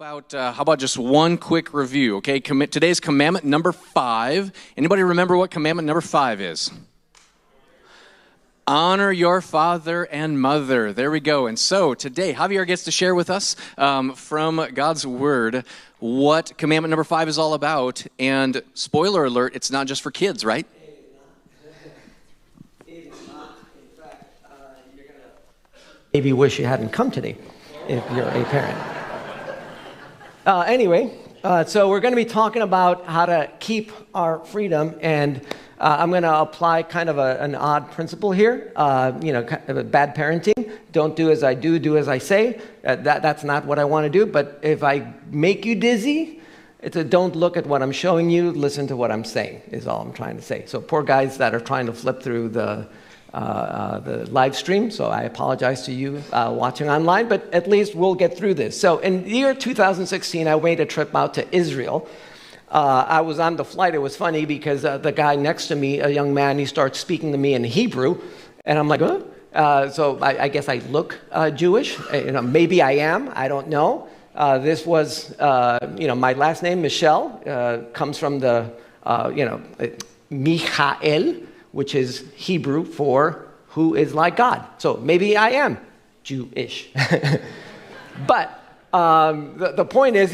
How about just one quick review, okay? Today's commandment number 5. Anybody remember what commandment number 5 is? Honor your father and mother. There we go. And so today, Javier gets to share with us from God's Word what commandment number 5 is all about. And spoiler alert, it's not just for kids, right? It is not. In fact, you're going to maybe wish you hadn't come today if you're a parent. So we're going to be talking about how to keep our freedom, and I'm going to apply kind of an odd principle here. Kind of bad parenting. Don't do as I do, do as I say. That's not what I want to do. But if I make you dizzy, it's a don't look at what I'm showing you, listen to what I'm saying, is all I'm trying to say. So poor guys that are trying to flip through the live stream, so I apologize to you watching online, but at least we'll get through this. So in the year 2016, I made a trip out to Israel. I was on the flight. It was funny because the guy next to me, a young man, he starts speaking to me in Hebrew, and I'm like, huh? So I guess I look Jewish. Maybe I am. I don't know. This was, my last name, Michelle, comes from the, Michael, which is Hebrew for who is like God. So maybe I am Jewish. But the point is,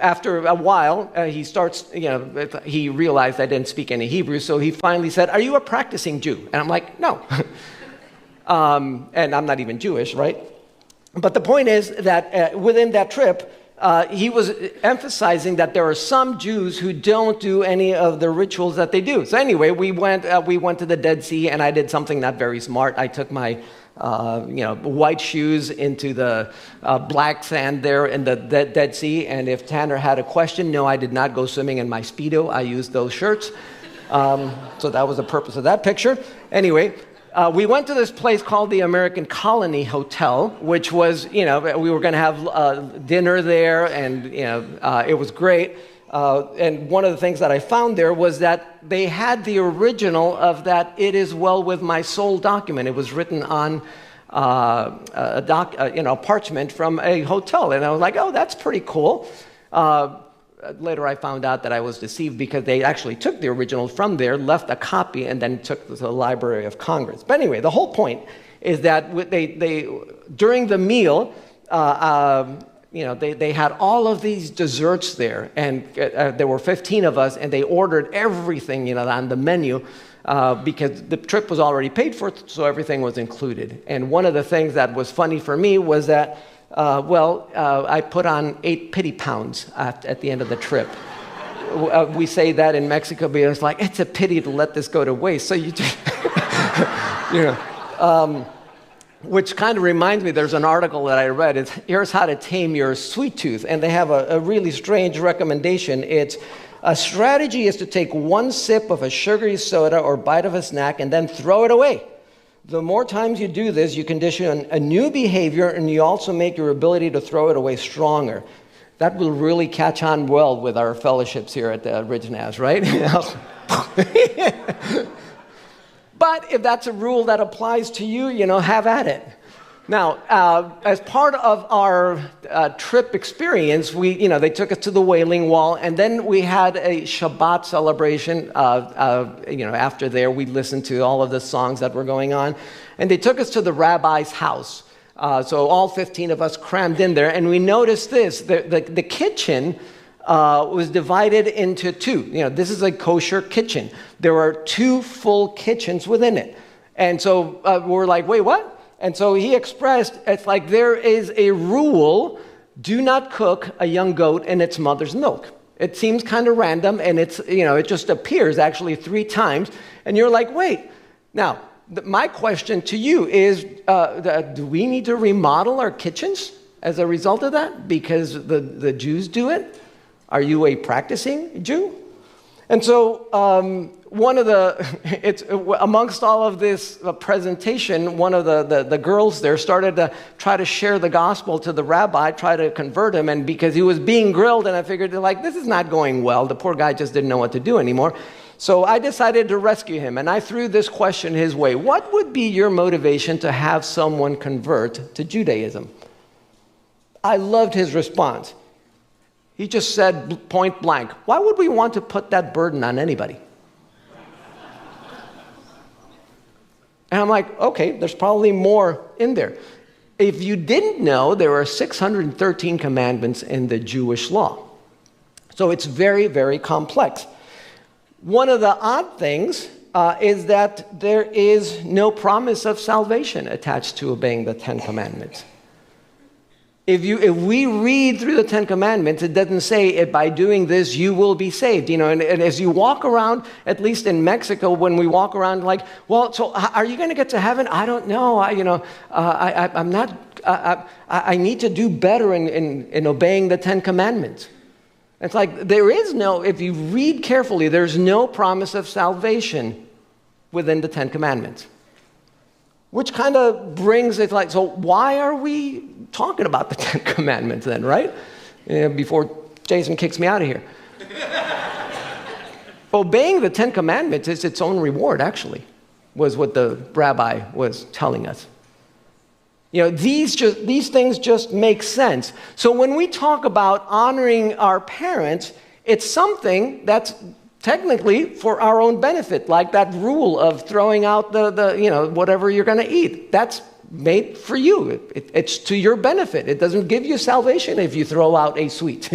after a while, he starts, he realized I didn't speak any Hebrew, so he finally said, "Are you a practicing Jew?" And I'm like, "No." And I'm not even Jewish, right? But the point is that within that trip, he was emphasizing that there are some Jews who don't do any of the rituals that they do. So anyway, we went to the Dead Sea, and I did something not very smart. I took my white shoes into the black sand there in the Dead Sea. And if Tanner had a question, no, I did not go swimming in my Speedo. I used those shirts. So that was the purpose of that picture. Anyway. We went to this place called the American Colony Hotel, which was, we were going to have dinner there, and, it was great. And one of the things that I found there was that they had the original of that "It Is Well With My Soul" document. It was written on parchment from a hotel. And I was like, oh, that's pretty cool. Later, I found out that I was deceived because they actually took the original from there, left a copy, and then took it to the Library of Congress. But anyway, the whole point is that they during the meal, they had all of these desserts there, and there were 15 of us, and they ordered everything, on the menu because the trip was already paid for, so everything was included. And one of the things that was funny for me was that I put on 8 pity pounds at the end of the trip. We say that in Mexico because it's like, it's a pity to let this go to waste. So you just, which kind of reminds me, there's an article that I read. It's "Here's How to Tame Your Sweet Tooth." And they have a really strange recommendation. It's a strategy is to take 1 sip of a sugary soda or bite of a snack and then throw it away. The more times you do this, you condition a new behavior, and you also make your ability to throw it away stronger. That will really catch on well with our fellowships here at the Ridge Naz, right? But if that's a rule that applies to you, have at it. Now, as part of our trip experience, they took us to the Wailing Wall, and then we had a Shabbat celebration. After there, we listened to all of the songs that were going on, and they took us to the rabbi's house. So all 15 of us crammed in there, and we noticed this: the kitchen was divided into 2. This is a kosher kitchen. There are 2 full kitchens within it, and so we're like, wait, what? And so he expressed, it's like there is a rule: do not cook a young goat in its mother's milk. It seems kind of random, and it just appears actually 3 times. And you're like, wait. Now, my question to you is, do we need to remodel our kitchens as a result of that? Because the Jews do it? Are you a practicing Jew? And so amongst all of this presentation, one of the girls there started to try to share the gospel to the rabbi, try to convert him, and because he was being grilled, and I figured, this is not going well. The poor guy just didn't know what to do anymore. So I decided to rescue him, and I threw this question his way: what would be your motivation to have someone convert to Judaism? I loved his response. He just said point blank, why would we want to put that burden on anybody? And I'm like, okay, there's probably more in there. If you didn't know, there are 613 commandments in the Jewish law. So it's very, very complex. One of the odd things is that there is no promise of salvation attached to obeying the Ten Commandments. If we read through the Ten Commandments, it doesn't say by doing this you will be saved. And as you walk around, at least in Mexico, when we walk around, like, well, so are you going to get to heaven? I don't know. I'm not. I need to do better in obeying the Ten Commandments. It's like there is no. If you read carefully, there's no promise of salvation within the Ten Commandments. Which kind of brings it like, so why are we talking about the Ten Commandments then, right? Before Jason kicks me out of here. Obeying the Ten Commandments is its own reward, actually, was what the rabbi was telling us. These things just make sense. So when we talk about honoring our parents, it's something that's technically for our own benefit, like that rule of throwing out the whatever you're going to eat. That's made for you. It's to your benefit. It doesn't give you salvation if you throw out a sweet.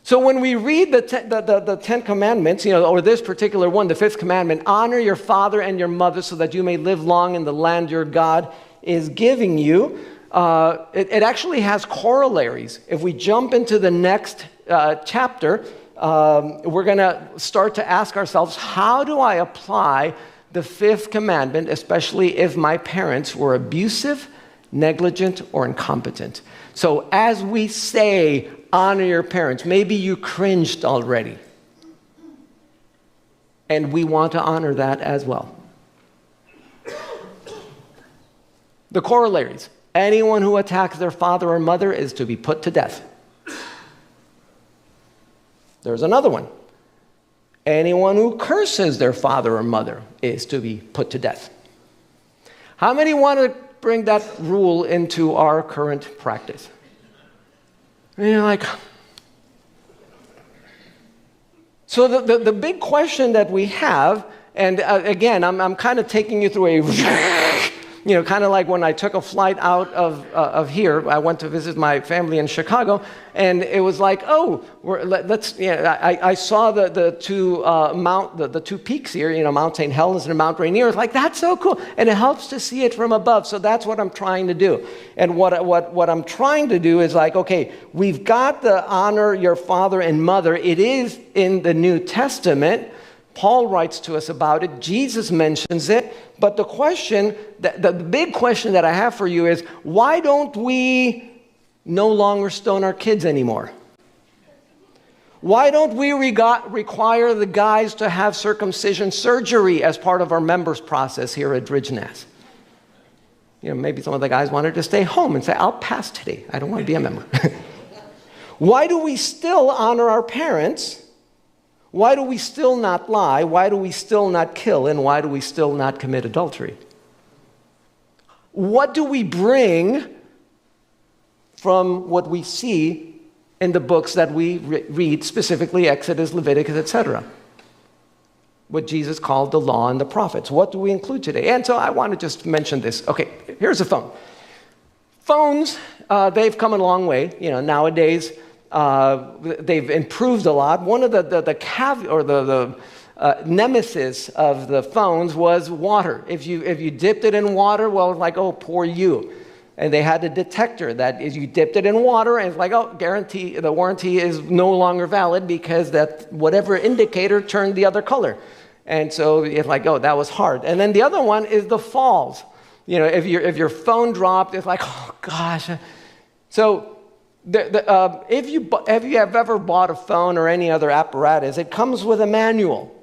So when we read the Ten Commandments, or this particular one, the fifth commandment, honor your father and your mother so that you may live long in the land your God is giving you, it actually has corollaries. If we jump into the next chapter, we're going to start to ask ourselves, how do I apply the fifth commandment, especially if my parents were abusive, negligent, or incompetent? So as we say, honor your parents, maybe you cringed already. And we want to honor that as well. The corollaries. Anyone who attacks their father or mother is to be put to death. There's another one. Anyone who curses their father or mother is to be put to death. How many want to bring that rule into our current practice? And you're like, so the big question that we have, and again, I'm kind of taking you through a, kind of like when I took a flight out of here. I went to visit my family in Chicago, and it was like, I saw the two peaks here, Mount St. Helens and Mount Rainier. It's like, that's so cool, and it helps to see it from above. So that's what I'm trying to do. And what I'm trying to do is like, okay, we've got the honor your father and mother. It is in the New Testament. Paul writes to us about it. Jesus mentions it. But the big question that I have for you is, why don't we no longer stone our kids anymore? Why don't we require the guys to have circumcision surgery as part of our members process here at Ridgenaz? Maybe some of the guys wanted to stay home and say, I'll pass today. I don't want to be a member. Why do we still honor our parents? Why do we still not lie? Why do we still not kill? And why do we still not commit adultery? What do we bring from what we see in the books that we read, specifically Exodus, Leviticus, etc.? What Jesus called the law and the prophets. What do we include today? And so I want to just mention this. Okay, here's a phone. Phones, they've come a long way. Nowadays, they've improved a lot. One of the nemesis of the phones was water. If you dipped it in water, well, it's like, oh, poor you. And they had a detector that is, you dipped it in water, and it's like, oh, guarantee the warranty is no longer valid because that whatever indicator turned the other color. And so it's like, oh, that was hard. And then the other one is the falls. If your phone dropped, it's like, oh gosh. So if you have ever bought a phone or any other apparatus, it comes with a manual.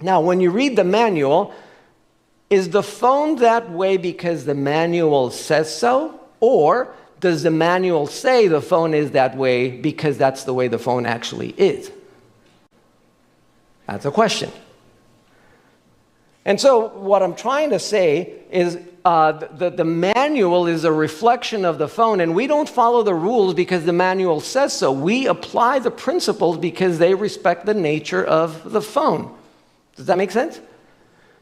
Now, when you read the manual, is the phone that way because the manual says so? Or does the manual say the phone is that way because that's the way the phone actually is? That's a question. And so what I'm trying to say is the manual is a reflection of the phone, and we don't follow the rules because the manual says so. We apply the principles because they respect the nature of the phone. Does that make sense?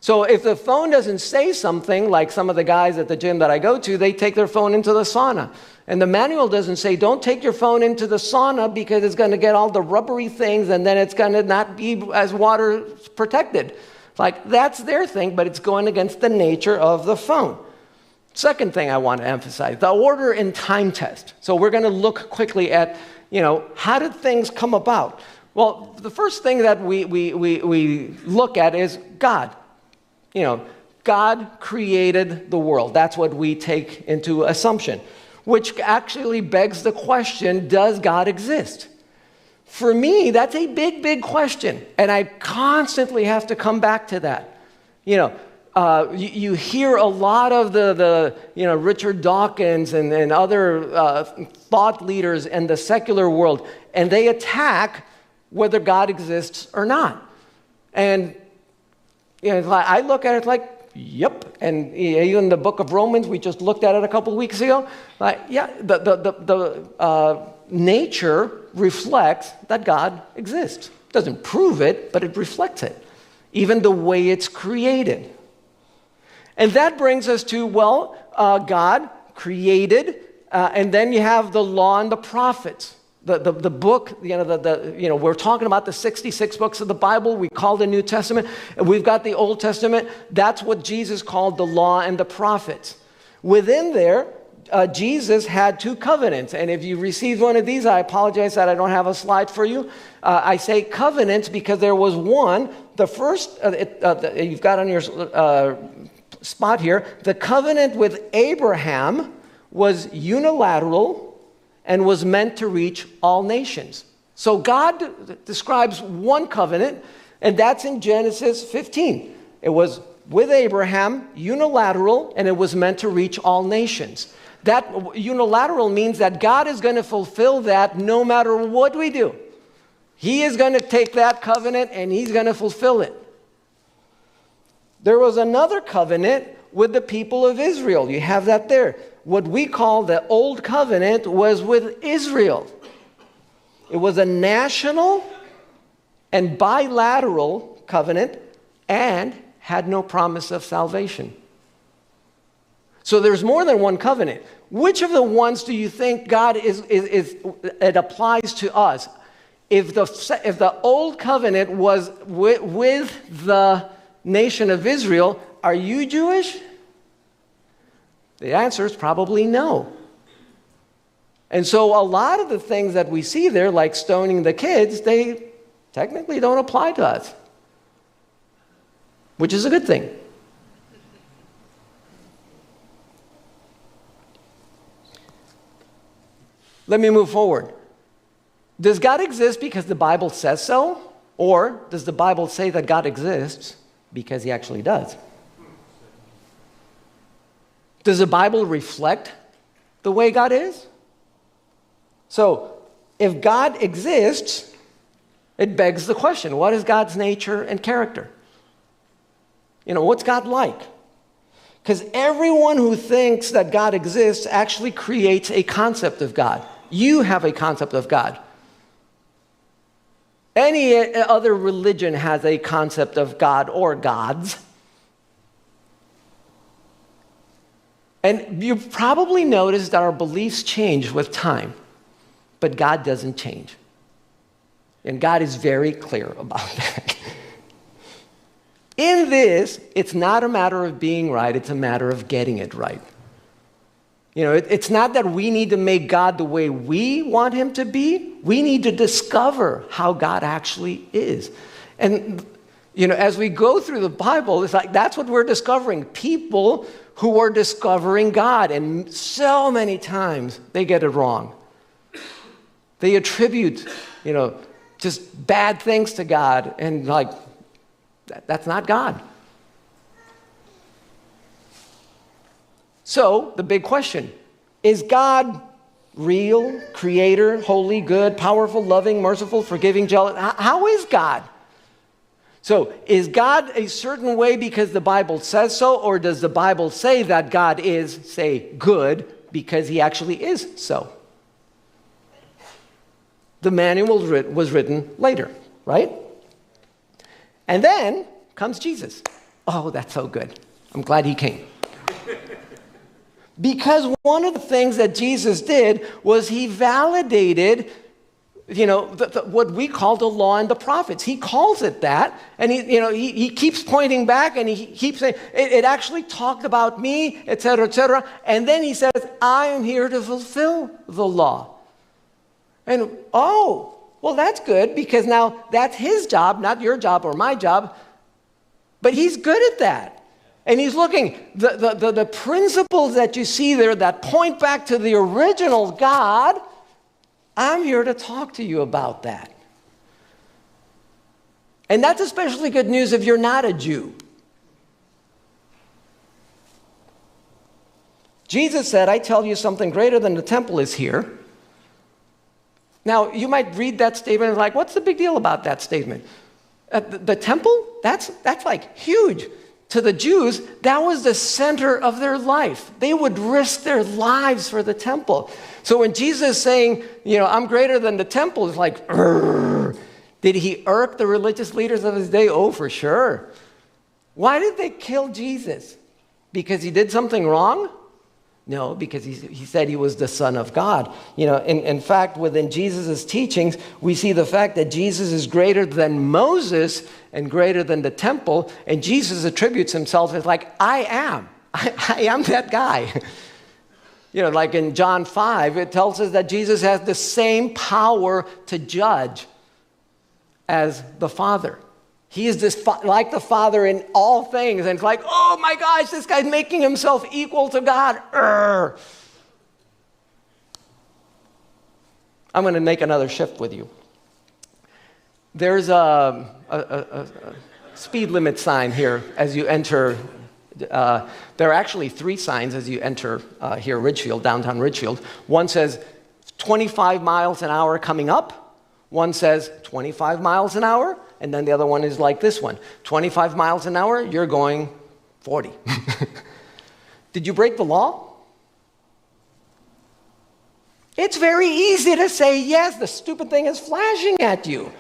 So if the phone doesn't say something, like some of the guys at the gym that I go to, they take their phone into the sauna. And the manual doesn't say, don't take your phone into the sauna because it's going to get all the rubbery things and then it's going to not be as water protected. Like, that's their thing, but it's going against the nature of the phone. Second thing I want to emphasize, the order and time test. So we're going to look quickly at, how did things come about? Well, the first thing that we look at is God. God created the world. That's what we take into assumption, which actually begs the question, does God exist? For me, that's a big, big question, and I constantly have to come back to that. You hear a lot of the Richard Dawkins and other thought leaders in the secular world, and they attack whether God exists or not. And I look at it like, yep. And even the book of Romans, we just looked at it a couple of weeks ago. The nature reflects that God exists. It doesn't prove it, but it reflects it. Even the way it's created. And that brings us to, God created, and then you have the law and the prophets. The book, we're talking about the 66 books of the Bible. We call the New Testament, and we've got the Old Testament. That's what Jesus called the law and the prophets. Within there, Jesus had two covenants. And if you received one of these, I apologize that I don't have a slide for you. I say covenants because there was one. The first, you've got on your spot here, the covenant with Abraham was unilateral and was meant to reach all nations. So God describes one covenant, and that's in Genesis 15. It was with Abraham, unilateral, and it was meant to reach all nations. That unilateral means that God is going to fulfill that no matter what we do. He is going to take that covenant and he's going to fulfill it. There was another covenant with the people of Israel. You have that there. What we call the Old Covenant was with Israel. It was a national and bilateral covenant and had no promise of salvation. So there's more than one covenant. Which of the ones do you think God it applies to us? If the Old Covenant was with the nation of Israel, are you Jewish? The answer is probably no. And so a lot of the things that we see there, like stoning the kids, they technically don't apply to us, which is a good thing. Let me move forward. Does God exist because the Bible says so? Or does the Bible say that God exists because he actually does? Does the Bible reflect the way God is? So, if God exists, it begs the question, what is God's nature and character? What's God like? Because everyone who thinks that God exists actually creates a concept of God. You have a concept of God. Any other religion has a concept of God or gods. And you've probably noticed that our beliefs change with time, but God doesn't change. And God is very clear about that. In this, it's not a matter of being right, it's a matter of getting it right. It's not that we need to make God the way we want him to be. We need to discover how God actually is. And, as we go through the Bible, it's like that's what we're discovering. People who are discovering God, and so many times they get it wrong. They attribute, just bad things to God, and that's not God. So, the big question, is God real, creator, holy, good, powerful, loving, merciful, forgiving, jealous? How is God? So is God a certain way because the Bible says so, or does the Bible say that God is, say, good because he actually is so? The manual was written later, right? And then comes Jesus. Oh, that's so good. I'm glad he came. Because one of the things that Jesus did was he validated, what we call the law and the prophets. He calls it that, and he keeps pointing back, and he keeps saying, it actually talked about me, etc., etc. And then he says, I am here to fulfill the law. And, well, that's good, because now that's his job, not your job or my job, but he's good at that. And he's looking, the principles that you see there that point back to the original God, I'm here to talk to you about that. And that's especially good news if you're not a Jew. Jesus said, I tell you something greater than the temple is here. Now, you might read that statement and like, what's the big deal about that statement? The temple? That's like huge. To the Jews, that was the center of their life. They would risk their lives for the temple. So when Jesus is saying, I'm greater than the temple, it's like, did he irk the religious leaders of his day? Oh, for sure. Why did they kill Jesus? Because he did something wrong? No, because he said he was the Son of God. In fact, within Jesus' teachings, we see the fact that Jesus is greater than Moses and greater than the temple, and Jesus attributes himself as like, I am. I am that guy. Like in John 5, it tells us that Jesus has the same power to judge as the Father. He is like the Father in all things. And it's like, oh my gosh, this guy's making himself equal to God. I'm going to make another shift with you. There's a speed limit sign here as you enter. There are actually 3 signs as you enter here, Ridgefield, downtown Ridgefield. One says 25 miles an hour coming up. One says 25 miles an hour. And then the other one is like this one. 25 miles an hour, you're going 40. Did you break the law? It's very easy to say yes. The stupid thing is flashing at you.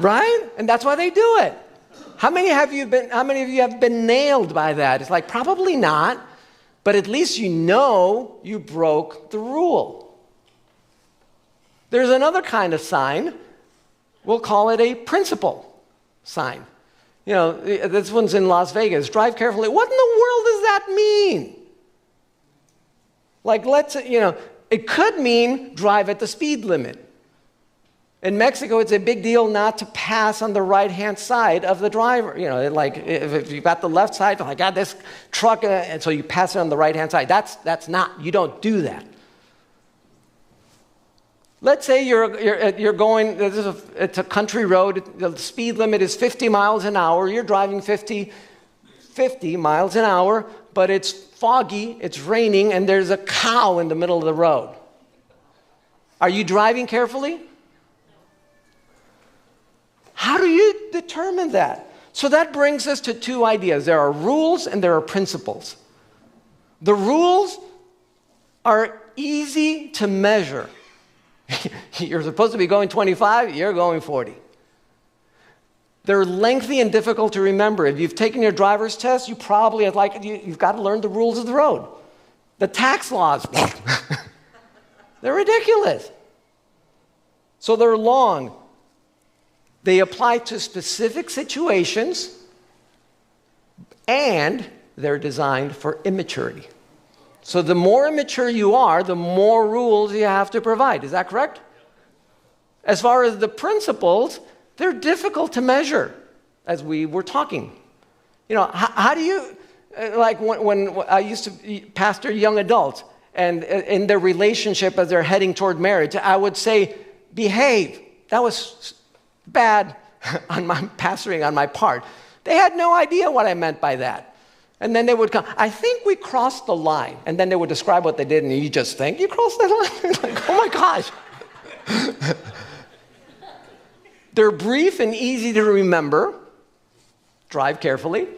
Right? And that's why they do it. How many of you have been nailed by that? It's like, probably not. But at least you broke the rule. There's another kind of sign. We'll call it a principle sign. This one's in Las Vegas. Drive carefully. What in the world does that mean? Like, it could mean drive at the speed limit. In Mexico, it's a big deal not to pass on the right-hand side of the driver. Like if you've got the left side, like, I got this truck, and so you pass it on the right-hand side. That's not, you don't do that. Let's say you're going, it's a country road, the speed limit is 50 miles an hour, you're driving 50 miles an hour, but it's foggy, it's raining, and there's a cow in the middle of the road. Are you driving carefully? How do you determine that? So that brings us to 2 ideas. There are rules and there are principles. The rules are easy to measure. You're supposed to be going 25, you're going 40. They're lengthy and difficult to remember. If you've taken your driver's test, you've got to learn the rules of the road. The tax laws, they're ridiculous. So they're long. They apply to specific situations, and they're designed for immaturity. So the more immature you are, the more rules you have to provide. Is that correct? As far as the principles, they're difficult to measure, as we were talking. How do you, like when I used to pastor young adults, and in their relationship as they're heading toward marriage, I would say, behave. That was bad pastoring on my part. They had no idea what I meant by that. And then they would come, I think we crossed the line. And then they would describe what they did, and you just think, you crossed the line? Like, oh my gosh. They're brief and easy to remember. Drive carefully.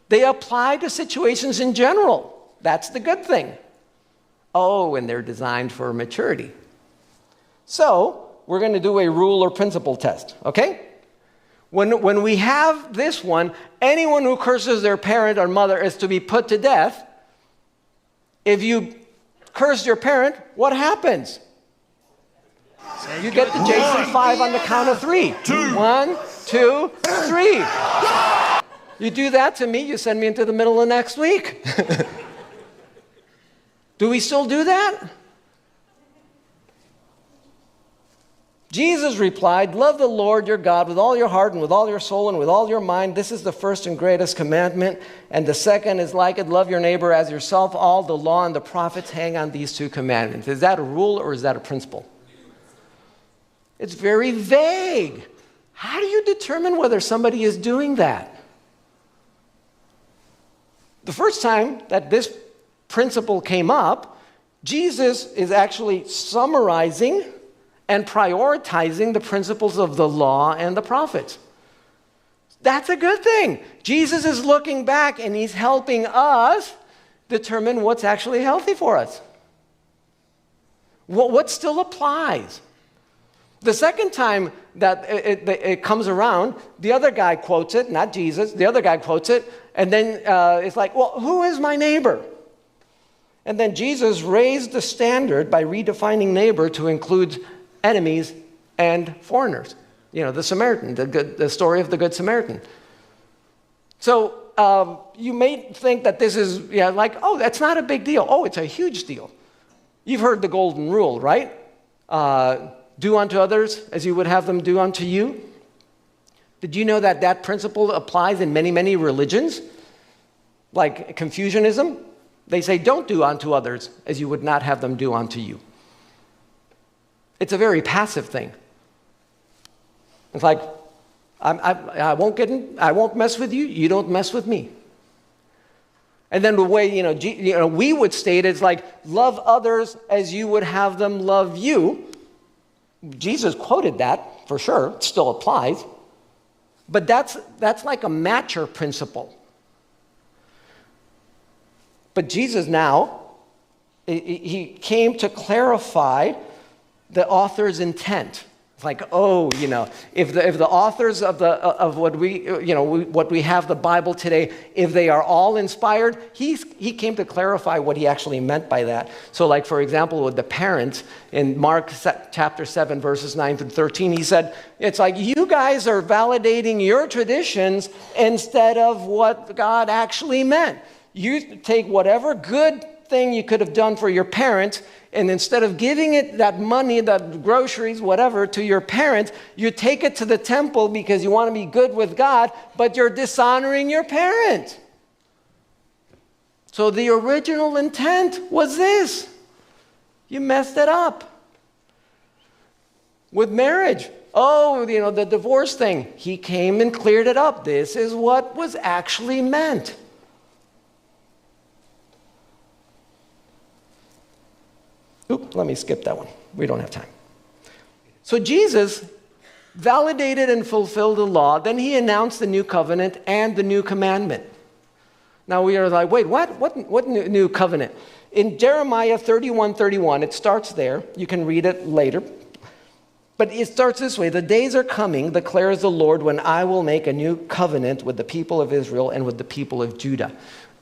They apply to situations in general. That's the good thing. Oh, and they're designed for maturity. So, we're going to do a rule or principle test, okay? When we have this one, anyone who curses their parent or mother is to be put to death. If you curse your parent, what happens? You get the Jason 5 on the count of 3. 1, 2, 3. You do that to me, you send me into the middle of next week. Do we still do that? Jesus replied, love the Lord your God with all your heart and with all your soul and with all your mind. This is the first and greatest commandment. And the second is like it, love your neighbor as yourself. All the law and the prophets hang on these 2 commandments. Is that a rule or is that a principle? It's very vague. How do you determine whether somebody is doing that? The first time that this principle came up, Jesus is actually summarizing and prioritizing the principles of the law and the prophets. That's a good thing. Jesus is looking back and he's helping us determine what's actually healthy for us. What still applies? The second time that it comes around, the other guy quotes it, not Jesus, the other guy quotes it, and then it's like, well, who is my neighbor? And then Jesus raised the standard by redefining neighbor to include enemies and foreigners. You know, the Samaritan, the story of the Good Samaritan. So you may think that this is like, oh, that's not a big deal. Oh, it's a huge deal. You've heard the golden rule, right? Do unto others as you would have them do unto you. Did you know that that principle applies in many, many religions? Like Confucianism, they say, don't do unto others as you would not have them do unto you. It's a very passive thing. It's like, I won't mess with you, you don't mess with me. And then the way, we would state it, it's like, love others as you would have them love you. Jesus quoted that, for sure, it still applies. But that's like a matcher principle. But Jesus now, he came to clarify the author's intent. It's like, if the authors of what we have, the Bible today, if they are all inspired, he came to clarify what he actually meant by that. So, like for example, with the parents in Mark chapter 7, verses 9 through 13, he said, it's like you guys are validating your traditions instead of what God actually meant. You take whatever good thing you could have done for your parent, and instead of giving it that money, that groceries, whatever, to your parents, you take it to the temple because you want to be good with God, but you're dishonoring your parent. So the original intent was this. You messed it up. With marriage, the divorce thing, he came and cleared it up. This is what was actually meant. Let me skip that one. We don't have time. So Jesus validated and fulfilled the law. Then he announced the new covenant and the new commandment. Now we are like, wait, what? What new covenant? In Jeremiah 31:31, it starts there. You can read it later. But it starts this way. The days are coming, declares the Lord, when I will make a new covenant with the people of Israel and with the people of Judah.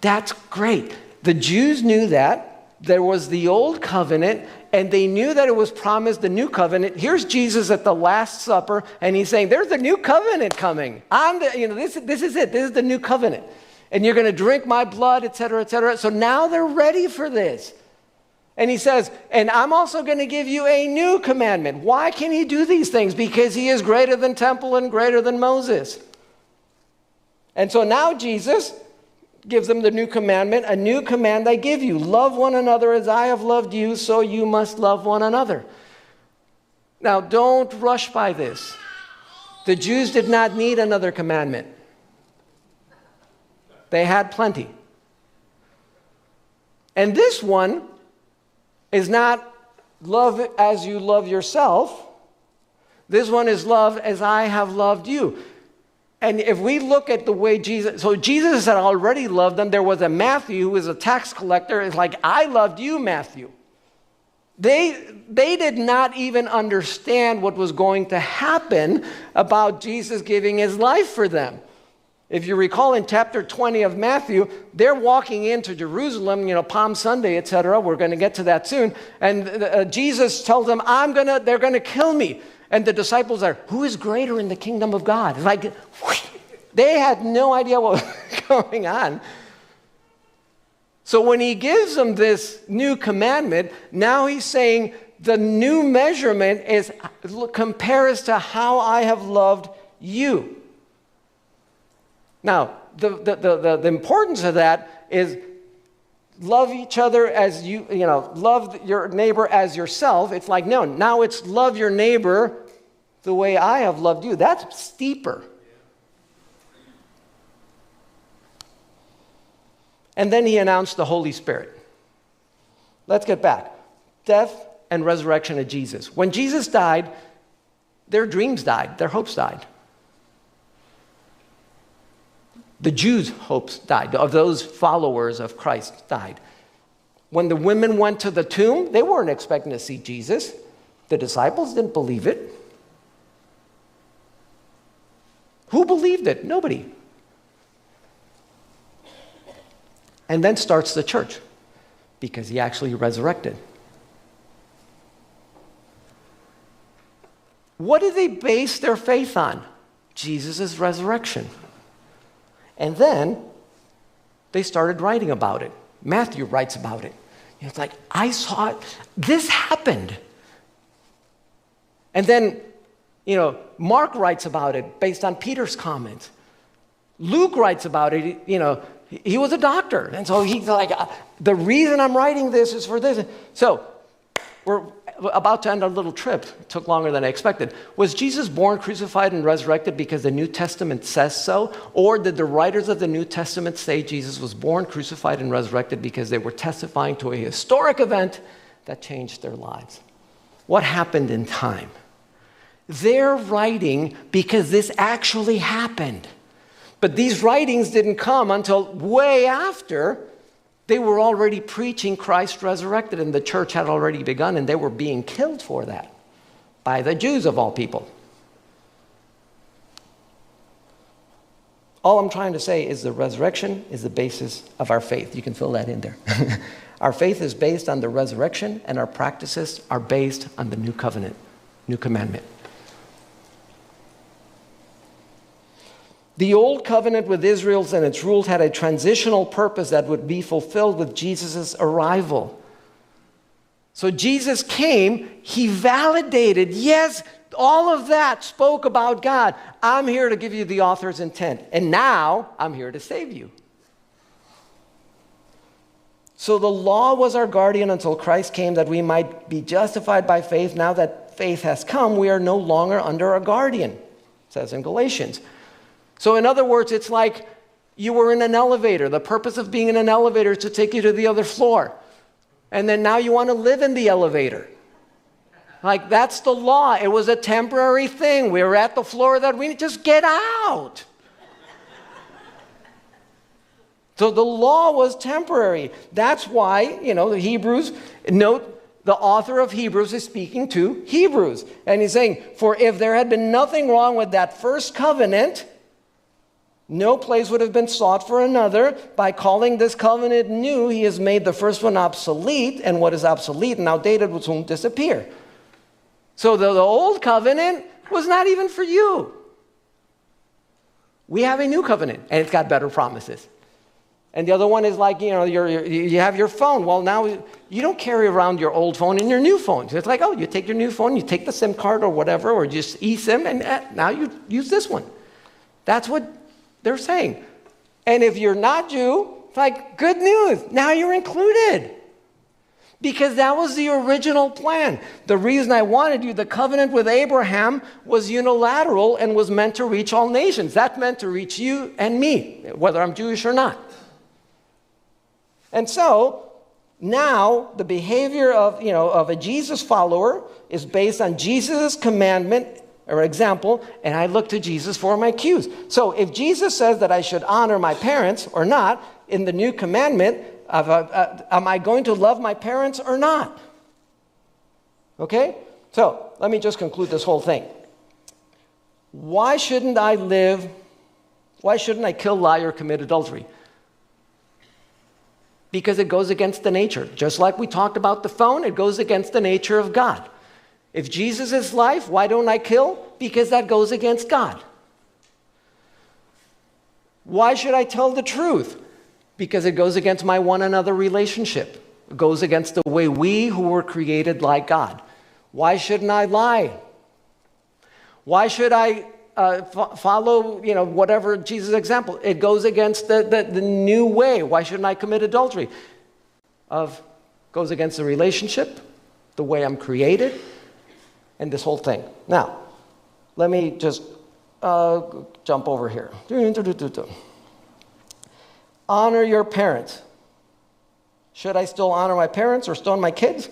That's great. The Jews knew that. There was the old covenant, and they knew that it was promised the new covenant. Here's Jesus at the Last Supper, and he's saying, there's a new covenant coming. This is it. This is the new covenant. And you're going to drink my blood, et cetera, et cetera. So now they're ready for this. And he says, and I'm also going to give you a new commandment. Why can he do these things? Because he is greater than temple and greater than Moses. And so now Jesus gives them the new commandment. A new command I give you. Love one another as I have loved you, so you must love one another. Now, don't rush by this. The Jews did not need another commandment. They had plenty. And this one is not love as you love yourself. This one is love as I have loved you. And if we look at the way so Jesus had already loved them. There was a Matthew who was a tax collector. It's like, I loved you, Matthew. They did not even understand what was going to happen about Jesus giving his life for them. If you recall in chapter 20 of Matthew, they're walking into Jerusalem, Palm Sunday, etc. We're going to get to that soon. And Jesus tells them, they're going to kill me. And the disciples are, who is greater in the kingdom of God? It's like, they had no idea what was going on. So when he gives them this new commandment, now he's saying the new measurement is compares to how I have loved you. Now, the importance of that is love each other as love your neighbor as yourself. It's like, no, now it's love your neighbor the way I have loved you. That's steeper. And then he announced the Holy Spirit. Let's get back. Death and resurrection of Jesus. When Jesus died, their dreams died, their hopes died. The Jews' hopes died, of those followers of Christ died. When the women went to the tomb, they weren't expecting to see Jesus. The disciples didn't believe it. Who believed it? Nobody. And then starts the church, because he actually resurrected. What did they base their faith on? Jesus' resurrection. And then they started writing about it. Matthew writes about it. It's like, I saw it. This happened. And then, Mark writes about it based on Peter's comments. Luke writes about it, he was a doctor. And so he's like, the reason I'm writing this is for this. So we're about to end our little trip. It took longer than I expected. Was Jesus born, crucified, and resurrected because the New Testament says so? Or did the writers of the New Testament say Jesus was born, crucified, and resurrected because they were testifying to a historic event that changed their lives? What happened in time? They're writing because this actually happened. But these writings didn't come until way after they were already preaching Christ resurrected, and the church had already begun, and they were being killed for that by the Jews of all people. All I'm trying to say is the resurrection is the basis of our faith. You can fill that in there. Our faith is based on the resurrection, and our practices are based on the new covenant, new commandment. The old covenant with Israel and its rules had a transitional purpose that would be fulfilled with Jesus' arrival. So Jesus came, he validated, yes, all of that spoke about God. I'm here to give you the author's intent, and now I'm here to save you. So the law was our guardian until Christ came that we might be justified by faith. Now that faith has come, we are no longer under a guardian, it says in Galatians. So in other words, it's like you were in an elevator. The purpose of being in an elevator is to take you to the other floor. And then now you want to live in the elevator. Like, that's the law. It was a temporary thing. We were at the floor that we just get out. So the law was temporary. That's why, the Hebrews, note, the author of Hebrews is speaking to Hebrews. And he's saying, for if there had been nothing wrong with that first covenant, no place would have been sought for another. By calling this covenant new, he has made the first one obsolete, and what is obsolete and outdated will soon disappear. So the old covenant was not even for you. We have a new covenant, and it's got better promises. And the other one is like, you have your phone. Well, now you don't carry around your old phone and your new phone. So it's like, you take your new phone, you take the SIM card or whatever, or just eSIM, and now you use this one. That's what they're saying. And if you're not Jew, it's like, good news, now you're included. Because that was the original plan. The reason I wanted you, the covenant with Abraham was unilateral and was meant to reach all nations. That meant to reach you and me, whether I'm Jewish or not. And so, now the behavior of a Jesus follower is based on Jesus' commandment, or example, and I look to Jesus for my cues. So if Jesus says that I should honor my parents or not, in the new commandment, am I going to love my parents or not? Okay? So let me just conclude this whole thing. Why shouldn't I kill, lie, or commit adultery? Because it goes against the nature. Just like we talked about the phone, it goes against the nature of God. If Jesus is life, why don't I kill? Because that goes against God. Why should I tell the truth? Because it goes against my one another relationship. It goes against the way we who were created like God. Why shouldn't I lie? Why should I follow, whatever Jesus' example? It goes against the new way. Why shouldn't I commit adultery? Goes against the relationship, the way I'm created, and this whole thing. Now, let me just jump over here. Honor your parents. Should I still honor my parents or stone my kids?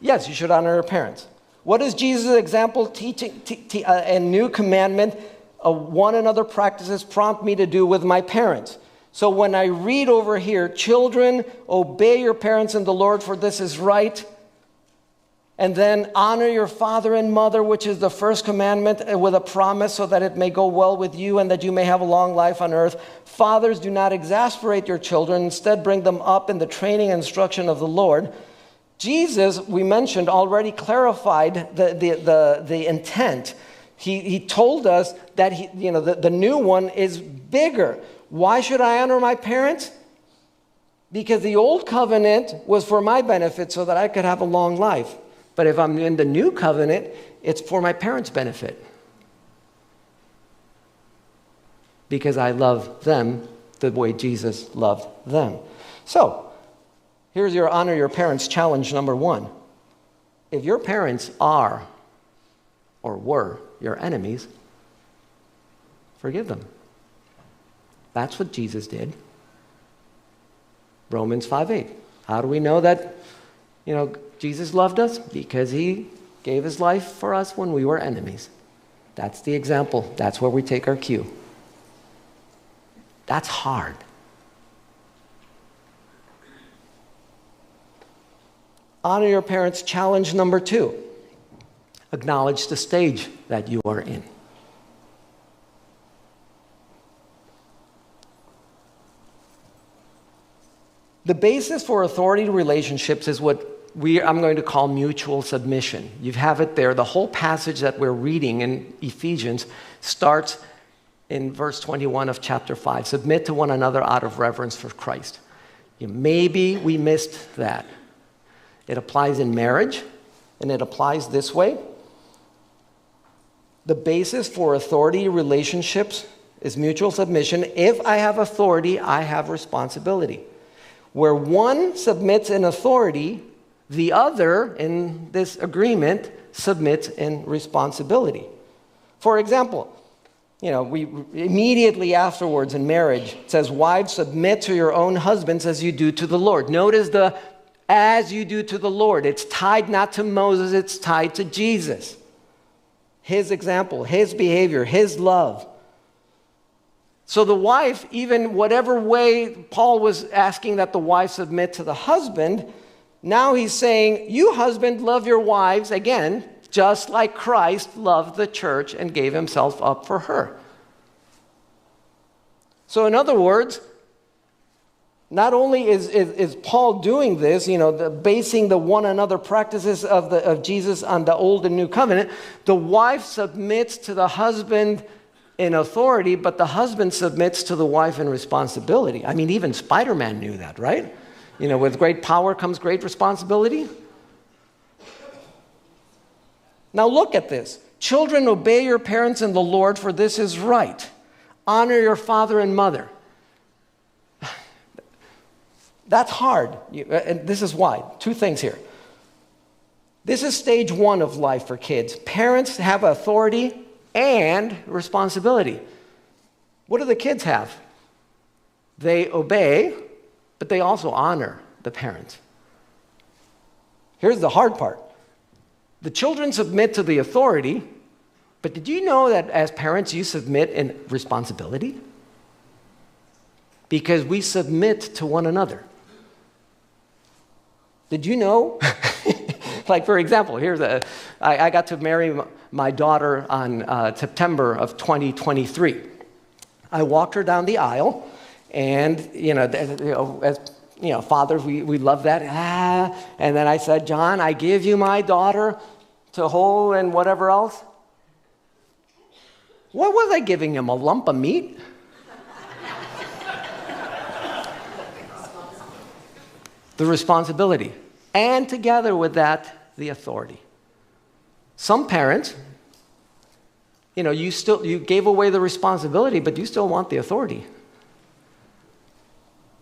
Yes, you should honor your parents. What is Jesus' example teaching and new commandment of one another practices prompt me to do with my parents? So when I read over here, children, obey your parents in the Lord, for this is right. And then honor your father and mother, which is the first commandment, with a promise so that it may go well with you and that you may have a long life on earth. Fathers, do not exasperate your children. Instead, bring them up in the training and instruction of the Lord. Jesus, we mentioned, already clarified the intent. He told us that the new one is bigger. Why should I honor my parents? Because the old covenant was for my benefit so that I could have a long life. But if I'm in the new covenant, it's for my parents' benefit. Because I love them the way Jesus loved them. So, here's your honor your parents challenge number 1. If your parents are or were your enemies, forgive them. That's what Jesus did. Romans 5:8. How do we know that, Jesus loved us? Because he gave his life for us when we were enemies. That's the example. That's where we take our cue. That's hard. Honor your parents challenge number 2. Acknowledge the stage that you are in. The basis for authority relationships is what I'm going to call mutual submission. You have it there. The whole passage that we're reading in Ephesians starts in verse 21 of chapter 5. Submit to one another out of reverence for Christ. Maybe we missed that. It applies in marriage, and it applies this way. The basis for authority relationships is mutual submission. If I have authority, I have responsibility. Where one submits in authority, the other, in this agreement, submits in responsibility. For example, we immediately afterwards in marriage, it says, wives, submit to your own husbands as you do to the Lord. Notice the as you do to the Lord. It's tied not to Moses, it's tied to Jesus. His example, his behavior, his love. So the wife, even whatever way Paul was asking that the wife submit to the husband, now he's saying, you husband, love your wives, again, just like Christ loved the church and gave himself up for her. So in other words, not only is Paul doing this, basing the one another practices of Jesus on the old and new covenant, the wife submits to the husband in authority, but the husband submits to the wife in responsibility. I mean, even Spider-Man knew that, right? With great power comes great responsibility. Now look at this. Children, obey your parents in the Lord, for this is right. Honor your father and mother. That's hard. And this is why. 2 things here. This is stage 1 of life for kids. Parents have authority and responsibility. What do the kids have? They obey, but they also honor the parents. Here's the hard part. The children submit to the authority, but did you know that as parents you submit in responsibility? Because we submit to one another. Did you know? Like, for example, I got to marry my daughter on September of 2023. I walked her down the aisle, and, as fathers, we love that. And then I said, John, I give you my daughter to hold and whatever else. What was I giving him, a lump of meat? The responsibility. And together with that, the authority. Some parents, you gave away the responsibility, but you still want the authority.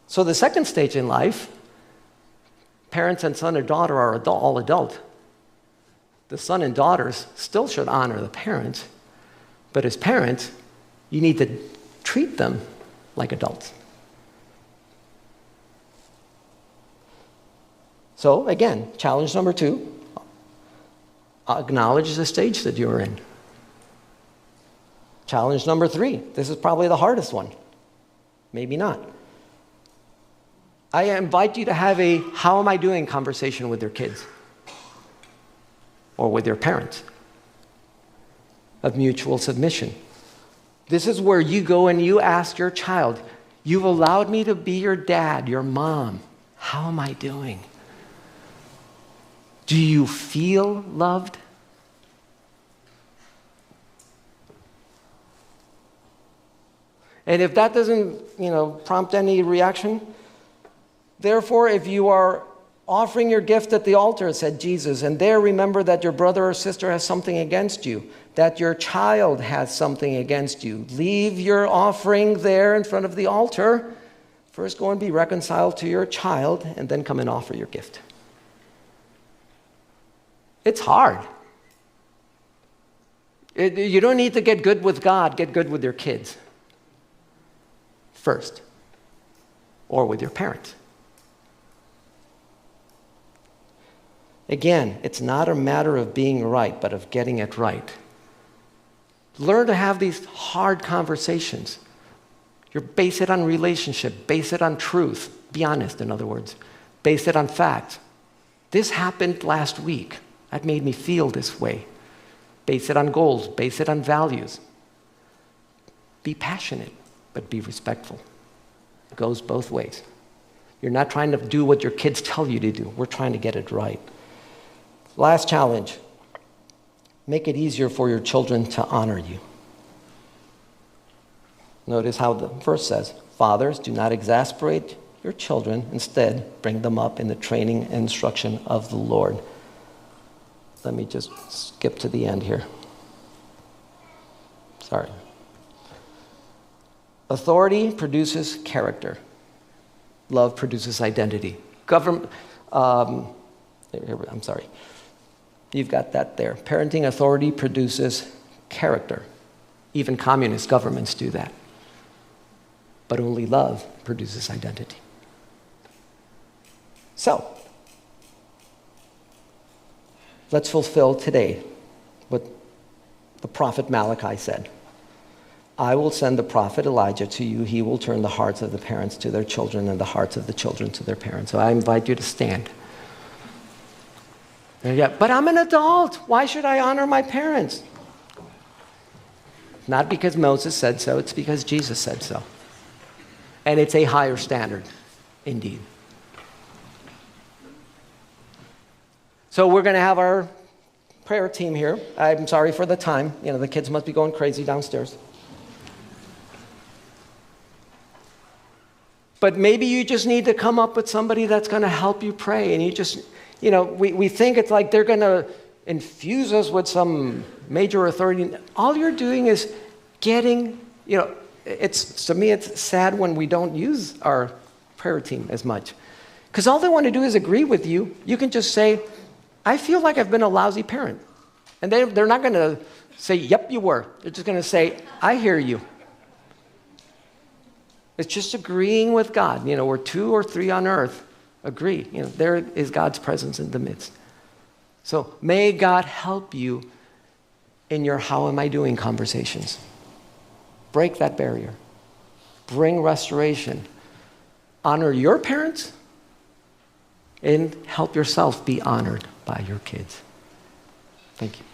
So the second stage in life, parents and son or daughter are all adult. The son and daughters still should honor the parents, but as parents, you need to treat them like adults. So again, challenge number 2, acknowledge the stage that you're in. Challenge number 3, this is probably the hardest one. Maybe not. I invite you to have a how am I doing conversation with your kids or with your parents of mutual submission. This is where you go and you ask your child, you've allowed me to be your dad, your mom. How am I doing? Do you feel loved? And if that doesn't, prompt any reaction, therefore, if you are offering your gift at the altar, said Jesus, and there remember that your brother or sister has something against you, that your child has something against you, leave your offering there in front of the altar. First go and be reconciled to your child, and then come and offer your gift. It's hard. You don't need to get good with God, get good with your kids first, or with your parents. Again, it's not a matter of being right, but of getting it right. Learn to have these hard conversations. You base it on relationship, base it on truth. Be honest, in other words. Base it on facts. This happened last week. That made me feel this way. Base it on goals, base it on values. Be passionate, but be respectful. It goes both ways. You're not trying to do what your kids tell you to do. We're trying to get it right. Last challenge. Make it easier for your children to honor you. Notice how the verse says, fathers, do not exasperate your children. Instead, bring them up in the training and instruction of the Lord. Let me just skip to the end here. Sorry. Authority produces character. Love produces identity. I'm sorry. You've got that there. Parenting authority produces character. Even communist governments do that. But only love produces identity. So, let's fulfill today what the prophet Malachi said. I will send the prophet Elijah to you. He will turn the hearts of the parents to their children and the hearts of the children to their parents. So I invite you to stand. Yeah, but I'm an adult. Why should I honor my parents? Not because Moses said so, it's because Jesus said so. And it's a higher standard, indeed. So we're going to have our prayer team here. I'm sorry for the time. The kids must be going crazy downstairs. But maybe you just need to come up with somebody that's going to help you pray. And you just, we think it's like they're going to infuse us with some major authority. All you're doing is getting, to me it's sad when we don't use our prayer team as much. Because all they want to do is agree with you. You can just say, I feel like I've been a lousy parent. And they're not going to say, yep, you were. They're just going to say, I hear you. It's just agreeing with God. Where 2 or 3 on earth agree. There is God's presence in the midst. So may God help you in your how am I doing conversations. Break that barrier. Bring restoration. Honor your parents and help yourself be honored by your kids. Thank you.